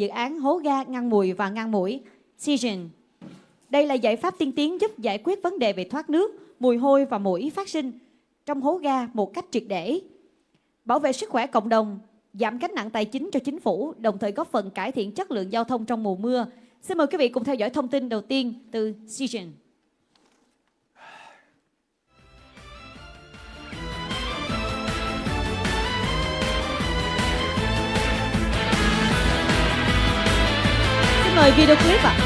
dự án hố ga ngăn mùi và ngăn muỗi SiGen. Đây là giải pháp tiên tiến giúp giải quyết vấn đề về thoát nước, mùi hôi và muỗi phát sinh trong hố ga một cách triệt để, bảo vệ sức khỏe cộng đồng, giảm gánh nặng tài chính cho chính phủ, đồng thời góp phần cải thiện chất lượng giao thông trong mùa mưa. Xin mời quý vị cùng theo dõi thông tin đầu tiên từ SiGen. Xin mời video clip ạ.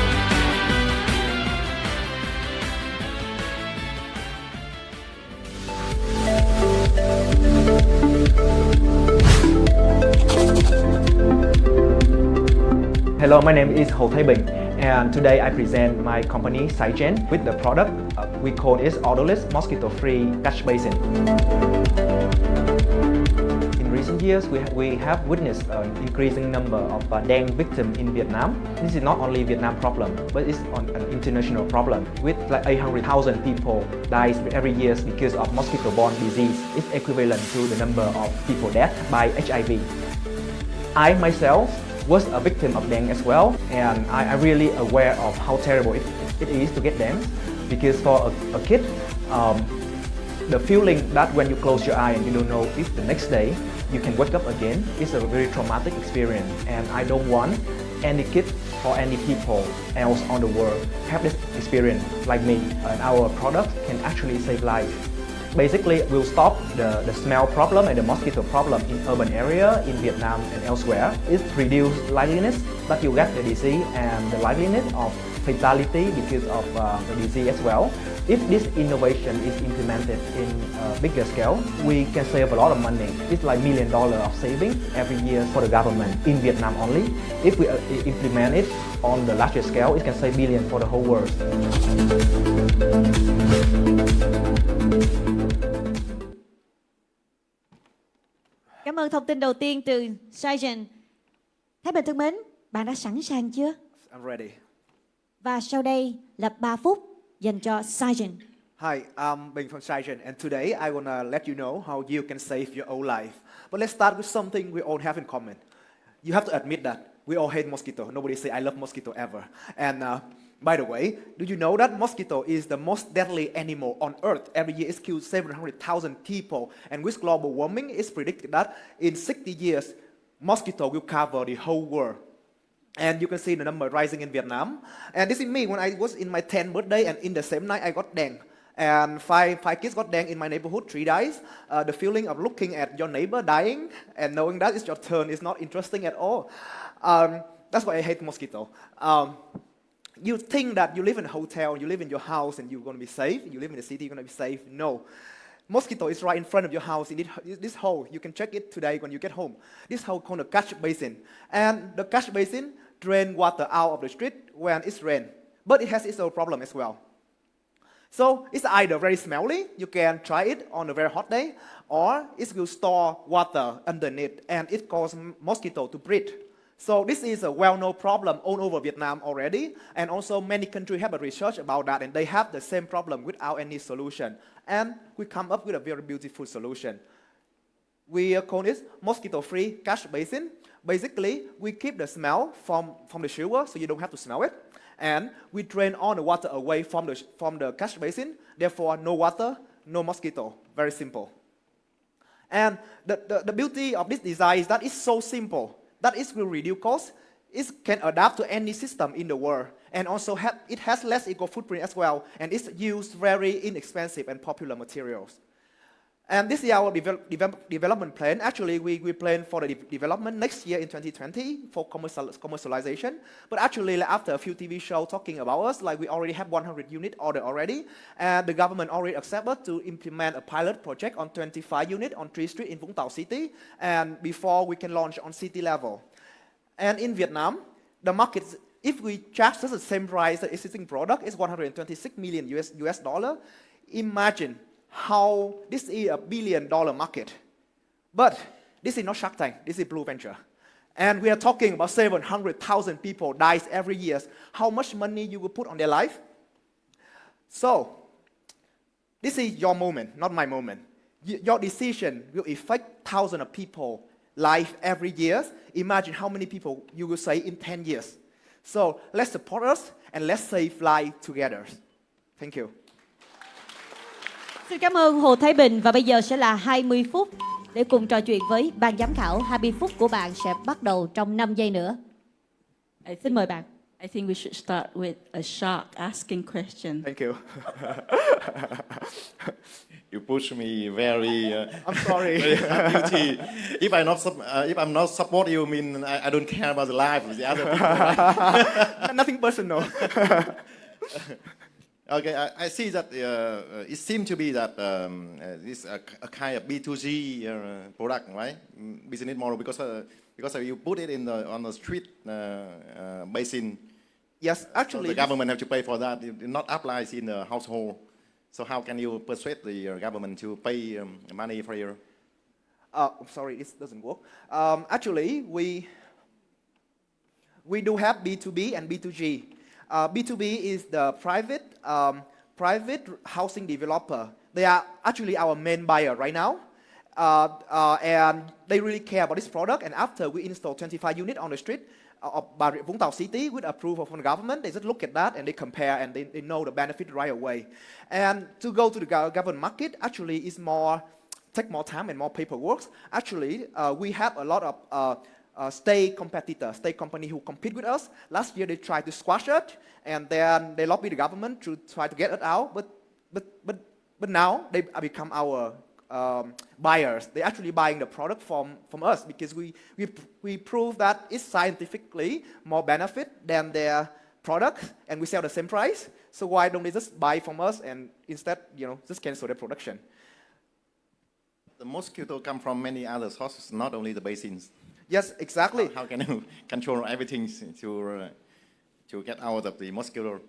Hello, my name is Hồ Thái Bình, and today I present my company SiGen with the product we call it odorless mosquito-free catch basin. In recent years, we have witnessed an increasing number of dengue victims in Vietnam. This is not only a Vietnam problem, but it's an international problem. With like 800,000 people dies every year because of mosquito-borne disease. It's equivalent to the number of people dead by HIV. I myself was a victim of dengue as well, and I'm really aware of how terrible it is to get dengue, because for a kid, the feeling that when you close your eye and you don't know if the next day you can wake up again is a very traumatic experience, and I don't want any kid or any people else on the world have this experience like me, and our product can actually save life. Basically, we'll stop the smell problem and the mosquito problem in urban area in Vietnam and elsewhere. It reduces likeliness that you get the disease and the likeliness of fatality because of the disease as well. If this innovation is implemented in a bigger scale, we can save a lot of money. It's like $1 million of saving every year for the government in Vietnam only. If we implement it on the larger scale, it can save billions for the whole world. Cảm ơn thông tin đầu tiên từ SiGen. Thái Bình thân mến, bạn đã sẵn sàng chưa? I'm ready. Và sau đây là 3 phút dành cho SiGen. Hi, I'm Bình from SiGen, and today I want to let you know how you can save your own life. But let's start with something we all have in common. You have to admit that we all hate mosquito. Nobody say I love mosquito ever. And by the way, do you know that mosquito is the most deadly animal on Earth? Every year it kills 700,000 people. And with global warming, it's predicted that in 60 years, mosquito will cover the whole world. And you can see the number rising in Vietnam. And this is me when I was in my 10th birthday, and in the same night I got dengue. And five kids got dengue in my neighborhood, 3 days. The feeling of looking at your neighbor dying and knowing that it's your turn is not interesting at all. That's why I hate mosquito. You think that you live in a hotel, you live in your house, and you're going to be safe. You live in the city, you're going to be safe. No. Mosquito is right in front of your house in this hole. You can check it today when you get home. This hole called a catch basin. And the catch basin drains water out of the street when it's rain. But it has its own problem as well. So it's either very smelly, you can try it on a very hot day, or it will store water underneath, and it causes mosquito to breed. So this is a well-known problem all over Vietnam already, and also many countries have a research about that, and they have the same problem without any solution. And we come up with a very beautiful solution. We call it mosquito-free catch basin. Basically, we keep the smell from the shower, so you don't have to smell it, and we drain all the water away from the catch basin. Therefore, no water, no mosquito. Very simple. And the beauty of this design is that it's so simple that it will reduce cost. It can adapt to any system in the world, and also it has less eco footprint as well, and it's used very inexpensive and popular materials. And this is our development plan. Actually, we plan for the development next year in 2020 for commercialization. But actually, after a few TV shows talking about us, like we already have 100 unit order already, and the government already accepted to implement a pilot project on 25 units on 3 streets in Vũng Tàu City, and before we can launch on city level. And in Vietnam, the market, if we charge just the same price as existing product, is 126 million US dollar. Imagine how this is a $1 billion market. But this is not Shark Tank, this is Blue Venture. And we are talking about 700,000 people dies every year. How much money you will put on their life? So, this is your moment, not my moment. Your decision will affect thousands of people life every year, imagine how many people you will save in 10 years. So let's support us and let's save life together. Thank you. Xin cảm ơn Hồ Thái Bình và bây giờ sẽ là 20 phút để cùng trò chuyện với ban giám khảo. 20 phút của bạn sẽ bắt đầu trong 5 giây nữa. Xin mời bạn. I think we should start with a shark asking question. Thank you. You push me very. I'm sorry. Very guilty. If I'm not support you, mean I don't care about the life of the other people. Right? Nothing personal. Okay, I see that it seems to be that this a kind of B2G product, right? Business model because you put it on the street basin. Yes, actually, so the government have to pay for that. It not applies in the household. So how can you persuade the government to pay money for your? Sorry, this doesn't work. Actually, we do have B2B and B2G. B2B is the private housing developer. They are actually our main buyer right now. And they really care about this product. And after we install 25 units on the street of Bà Rịa Vũng Tàu City with approval from the government, they just look at that and they compare and they know the benefit right away. And to go to the government market actually is take more time and more paperwork. Actually, we have a lot of state company who compete with us. Last year they tried to squash it, and then they lobbied the government to try to get it out. But now they become our buyers. They're actually buying the product from us because we prove that it's scientifically more benefit than their product, and we sell the same price. So why don't they just buy from us and instead, just cancel their production? The mosquito come from many other sources, not only the basins. Yes, exactly. How can you control everything to get out of the mosquito?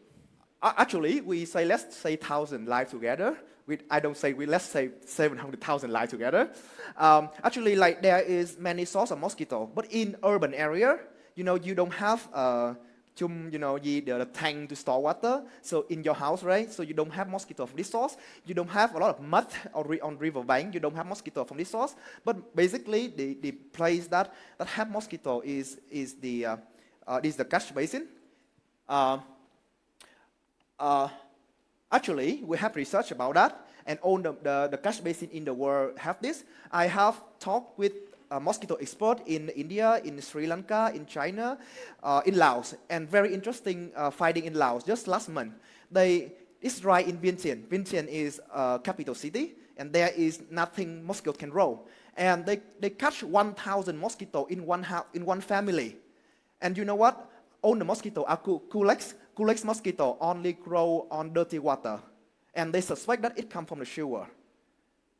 Actually, we say let's say 1,000 lives together. Let's say 700,000 lives together. Actually, like there is many sources of mosquito, but in urban area, you don't have chung, the tank to store water. So in your house, right? So you don't have mosquito from this source. You don't have a lot of mud on river bank. You don't have mosquito from this source. But basically, the place that have mosquito is the catch basin. Actually, we have research about that, and all the catch basin in the world have this. I have talked with a mosquito expert in India, in Sri Lanka, in China, in Laos, and very interesting finding in Laos just last month. It's right in Vientiane. Vientiane is a capital city, and there is nothing mosquito can grow. And they catch 1,000 mosquito in one family. And you know what? All the mosquito are Culex mosquito only grow on dirty water, and they suspect that it comes from the sewer.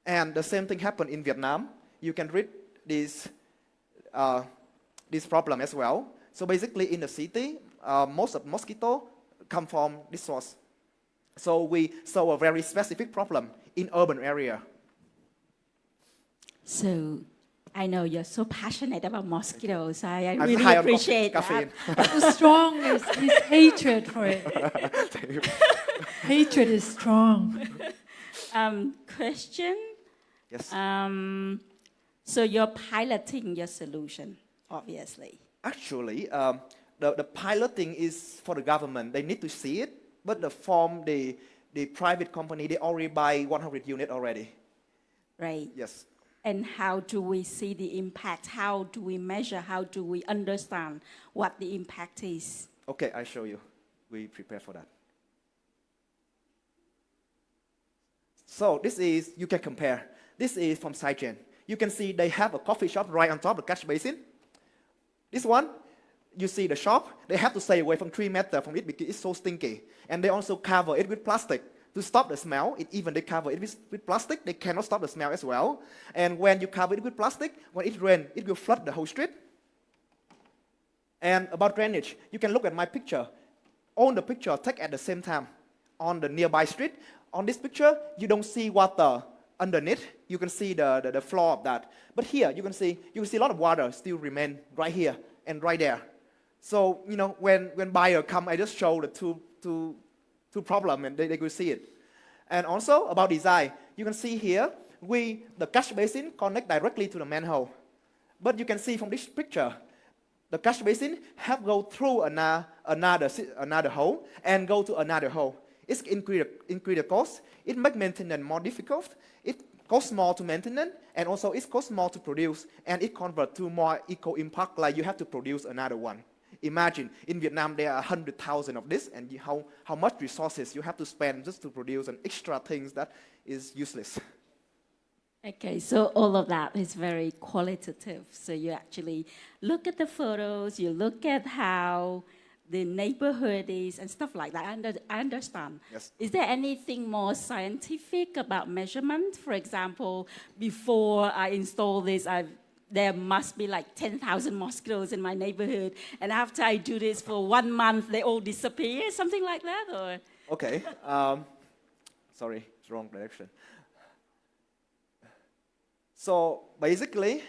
And the same thing happened in Vietnam. You can read this problem as well. So basically, in the city, most of mosquito come from this source. So we saw a very specific problem in urban area. So I know you're so passionate about mosquitoes. I I'm really high on appreciate caffeine. that. So strong is his hatred for it. Hatred is strong. Question. Yes. So you're piloting your solution, obviously. Actually, the piloting is for the government. They need to see it, but the private company, they already buy 100 units already. Right. Yes. And how do we see the impact? How do we measure? How do we understand what the impact is? Okay, I show you. We prepare for that. So this is, you can compare. This is from SiGen. You can see they have a coffee shop right on top of the catch basin. This one, you see the shop, they have to stay away from 3 meters from it because it's so stinky. And they also cover it with plastic to stop the smell. Even they cover it with plastic, they cannot stop the smell as well. And when you cover it with plastic, when it rains, it will flood the whole street. And about drainage, you can look at my picture. All the picture take at the same time on the nearby street. On this picture, you don't see water underneath. You can see the floor of that. But here, you can see a lot of water still remain right here and right there. So, when buyer come, I just show the two problem and they will see it. And also about design, you can see here, the catch basin connect directly to the manhole. But you can see from this picture, the catch basin have go through another hole and go to another hole. It's increase the cost. It make maintenance more difficult. It costs more to maintain, and also it costs more to produce, and it convert to more eco impact, like you have to produce another one. Imagine, in Vietnam, there are 100,000 of this, and how much resources you have to spend just to produce an extra things that is useless. Okay, so all of that is very qualitative. So you actually look at the photos, you look at how the neighborhood is and stuff like that. I understand. Yes. Is there anything more scientific about measurement? For example, before I install this, there must be like 10,000 mosquitoes in my neighborhood, and after I do this for 1 month, they all disappear, something like that? Or? Okay. Sorry, it's wrong direction. So basically,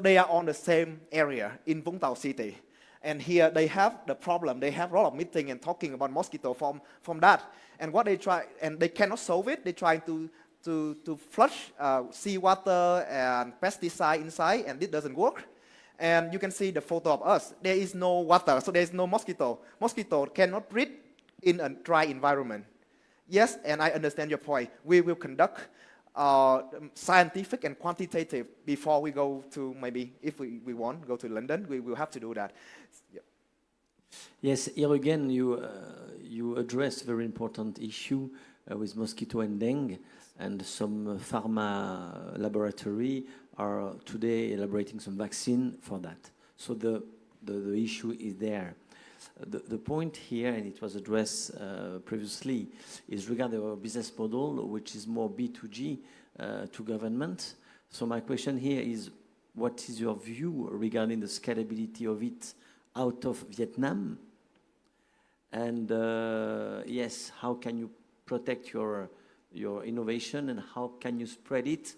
they are on the same area in Vũng Tàu City. And here they have the problem. They have a lot of meeting and talking about mosquito from that. And what they try, and they cannot solve it. They try to flush seawater and pesticide inside, and it doesn't work. And you can see the photo of us. There is no water, so there is no mosquito. Mosquito cannot breathe in a dry environment. Yes, and I understand your point. We will conduct scientific and quantitative before we go to, maybe if we want go to London, we will have to do that. Yep. Yes, here again you address very important issue with mosquito and dengue, and some pharma laboratory are today elaborating some vaccine for that. So the issue is there. The point here, and it was addressed previously, is regarding our business model, which is more B2G to government. So my question here is, what is your view regarding the scalability of it out of Vietnam? And yes, how can you protect your innovation, and how can you spread it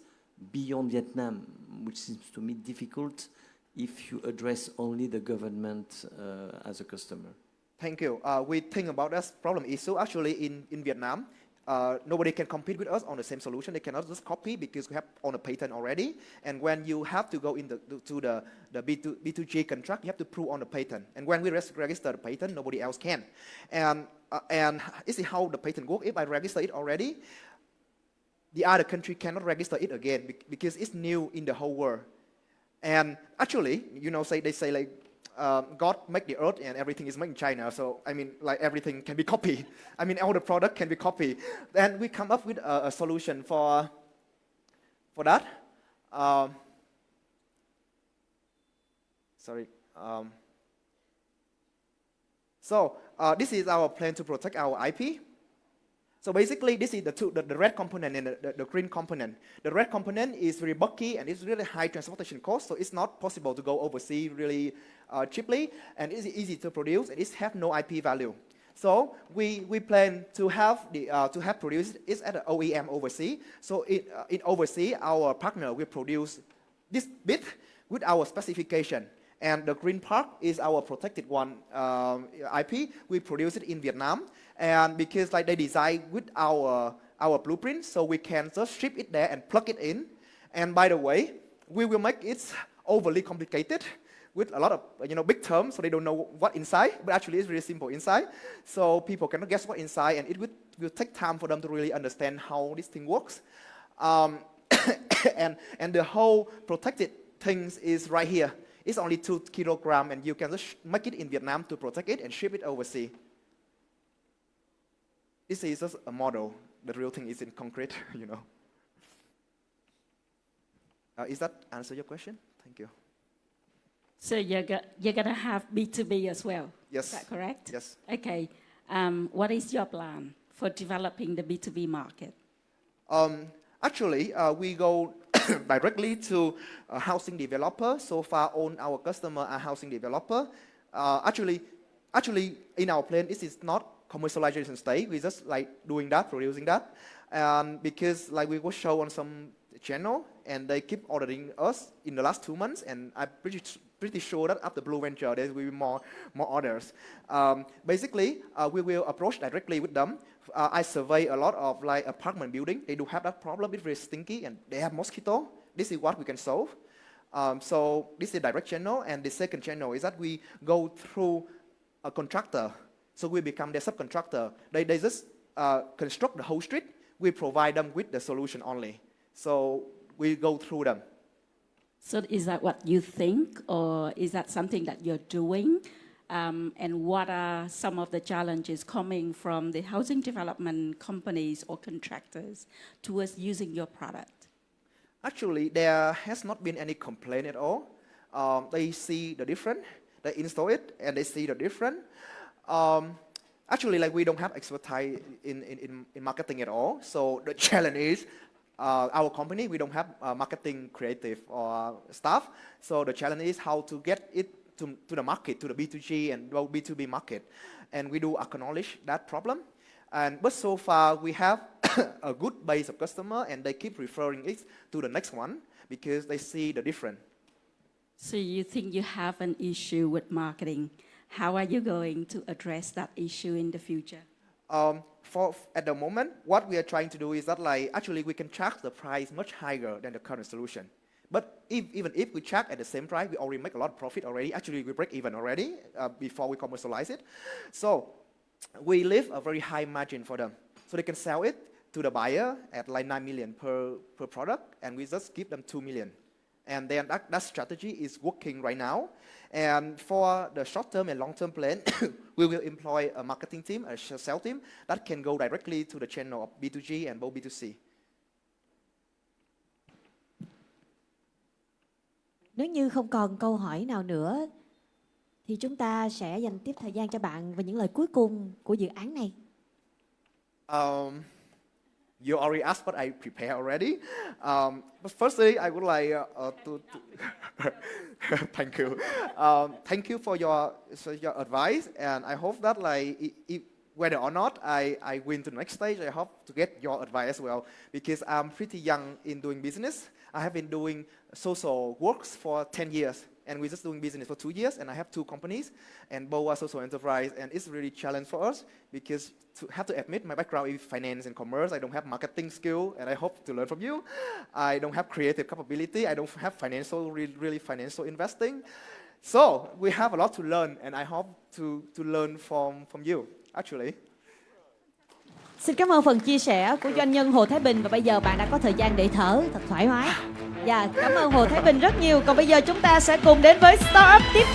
beyond Vietnam, which seems to me difficult if you address only the government as a customer? Thank you. We think about that problem issue. Actually, in Vietnam, nobody can compete with us on the same solution. They cannot just copy because we have on a patent already. And when you have to go to the B2G contract, you have to prove on the patent. And when we register the patent, nobody else can. And this is how the patent works. If I register it already, the other country cannot register it again because it's new in the whole world. And actually, you know, they say like, God make the earth and everything is made in China. So, I mean, like everything can be copied. I mean, all the product can be copied. Then we come up with a solution for that. This is our plan to protect our IP. So basically, this is the red component and the green component. The red component is very bulky and it's really high transportation cost, so it's not possible to go overseas really cheaply, and it's easy to produce, and it has no IP value. So we plan to have produced it at the OEM overseas. So in overseas, our partner will produce this bit with our specification. And the green part is our protected one IP. We produce it in Vietnam. And because like they design with our blueprint, so we can just ship it there and plug it in. And by the way, we will make it overly complicated with a lot of big terms, so they don't know what inside. But actually, it's really simple inside. So people cannot guess what inside, and it will take time for them to really understand how this thing works. And the whole protected things is right here. It's only 2 kilograms, and you can just make it in Vietnam to protect it and ship it overseas. This is just a model. The real thing is in concrete, you know. Is that answer your question? Thank you. So you're going to have B2B as well? Yes. Is that correct? Yes. Okay. What is your plan for developing the B2B market? Actually, we go directly to a housing developer. So far, all our customers are housing developer. Actually, in our plan, this is not commercialization stage. We just like doing that, producing that, and because like we will show on some channel, and they keep ordering us in the last 2 months, and I'm pretty sure that after Blue Venture there will be more orders. Basically, we will approach directly with them. I survey a lot of like apartment building. They do have that problem. It's very stinky and they have mosquito. This is what we can solve. So this is the direct channel, and the second channel is that we go through a contractor. So we become their subcontractor. They just construct the whole street. We provide them with the solution only. So we go through them. So is that what you think, or is that something that you're doing? And what are some of the challenges coming from the housing development companies or contractors towards using your product? Actually, there has not been any complaint at all. They see the difference. They install it, and they see the difference. Actually, like, we don't have expertise in marketing at all. So the challenge is, our company, we don't have marketing creative or staff. So the challenge is how to get it to the market, to the B2G and B2B market. And we do acknowledge that problem. But so far, we have a good base of customer, and they keep referring it to the next one because they see the difference. So you think you have an issue with marketing. How are you going to address that issue in the future? At the moment, what we are trying to do is that, like, actually we can charge the price much higher than the current solution. But even if we charge at the same price, we already make a lot of profit already. Actually, we break even already before we commercialize it. So we leave a very high margin for them. So they can sell it to the buyer at like 9 million per product, and we just give them 2 million. And then that strategy is working right now. And for the short-term and long-term plan, we will employ a marketing team, a sales team, that can go directly to the channel of B2G and both B2C. Nếu như không còn câu hỏi nào nữa, thì chúng ta sẽ dành tiếp thời gian cho bạn và những lời cuối cùng của dự án này. You already asked what I prepared already. But firstly, I would like to thank you. Thank you for your advice, and I hope that, like, whether or not I win to the next stage, I hope to get your advice as well, because I'm pretty young in doing business. I have been doing social works for 10 years, and we're just doing business for 2 years, and I have 2 companies, and both are social enterprise, and it's really a challenge for us, because have to admit, my background is finance and commerce. I don't have marketing skill, and I hope to learn from you. I don't have creative capability. I don't have really financial investing. So we have a lot to learn, and I hope to learn from you, actually. Xin cảm ơn phần chia sẻ của doanh nhân Hồ Thái Bình, và bây giờ bạn đã có thời gian để thở thật thoải mái. Dạ, cảm ơn Hồ Thái Bình rất nhiều. Còn bây giờ chúng ta sẽ cùng đến với startup tiếp theo.